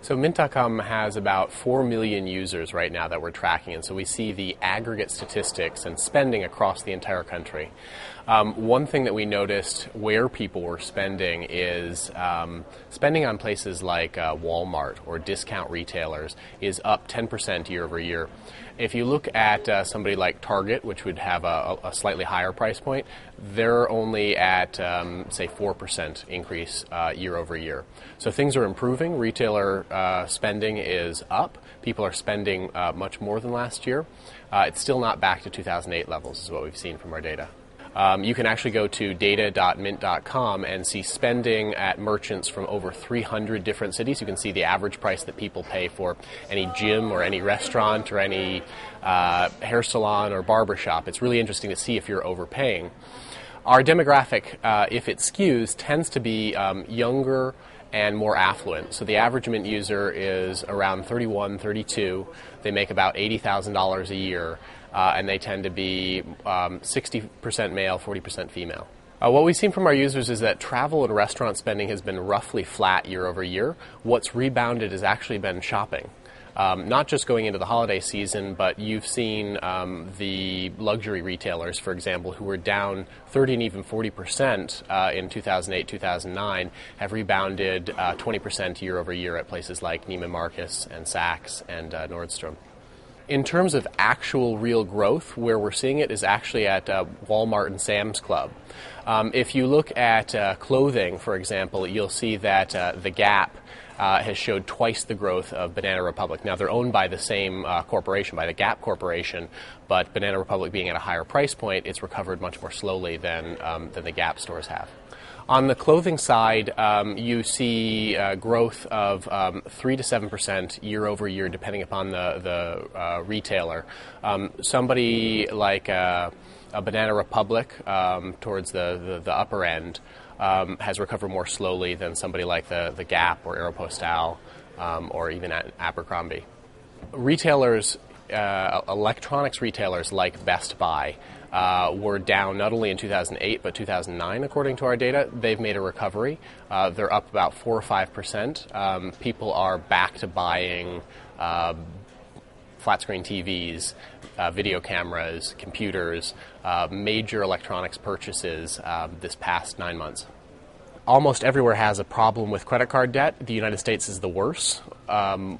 So Mint.com has about 4 million users right now that we're tracking, and so we see the aggregate statistics and spending across the entire country. One thing that we noticed where people were spending is spending on places like Walmart or discount retailers is up 10% year over year. If you look at somebody like Target, which would have a slightly higher price point, they're only at, say, 4% increase year over year. So things are improving. Retailer spending is up. People are spending much more than last year. It's still not back to 2008 levels, is what we've seen from our data. You can actually go to data.mint.com and see spending at merchants from over 300 different cities. You can see the average price that people pay for any gym or any restaurant or any hair salon or barber shop. It's really interesting to see if you're overpaying. Our demographic, if it skews, tends to be younger and more affluent. So the average Mint user is around 31, 32. They make about $80,000 a year. And they tend to be 60% male, 40% female. What we've seen from our users is that travel and restaurant spending has been roughly flat year over year. What's rebounded has actually been shopping. Not just going into the holiday season, but you've seen the luxury retailers, for example, who were down 30 and even 40% in 2008, 2009, have rebounded 20% year over year at places like Neiman Marcus and Saks and Nordstrom. In terms of actual real growth, where we're seeing it is actually at Walmart and Sam's Club. If you look at clothing, for example, you'll see that The Gap has showed twice the growth of Banana Republic. Now, they're owned by the same corporation, by the Gap Corporation, but Banana Republic being at a higher price point, it's recovered much more slowly than the Gap stores have. On the clothing side, you see growth of 3 to 7% year over year, depending upon the retailer. Somebody like a Banana Republic towards the upper end has recovered more slowly than somebody like the Gap or Aeropostale or even at Abercrombie. Retailers, electronics retailers like Best Buy, were down not only in 2008 but 2009, according to our data. They've made a recovery. They're up about 4 or 5%. People are back to buying flat screen TVs, video cameras, computers, major electronics purchases this past 9 months. Almost everywhere has a problem with credit card debt. The United States is the worst.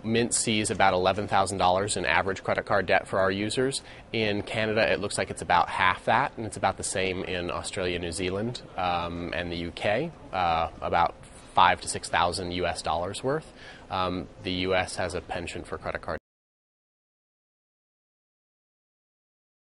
Mint sees about $11,000 in average credit card debt for our users. In Canada, it looks like it's about half that, and it's about the same in Australia, New Zealand, and the UK, about $5,000 to $6,000 US worth. The US has a penchant for credit card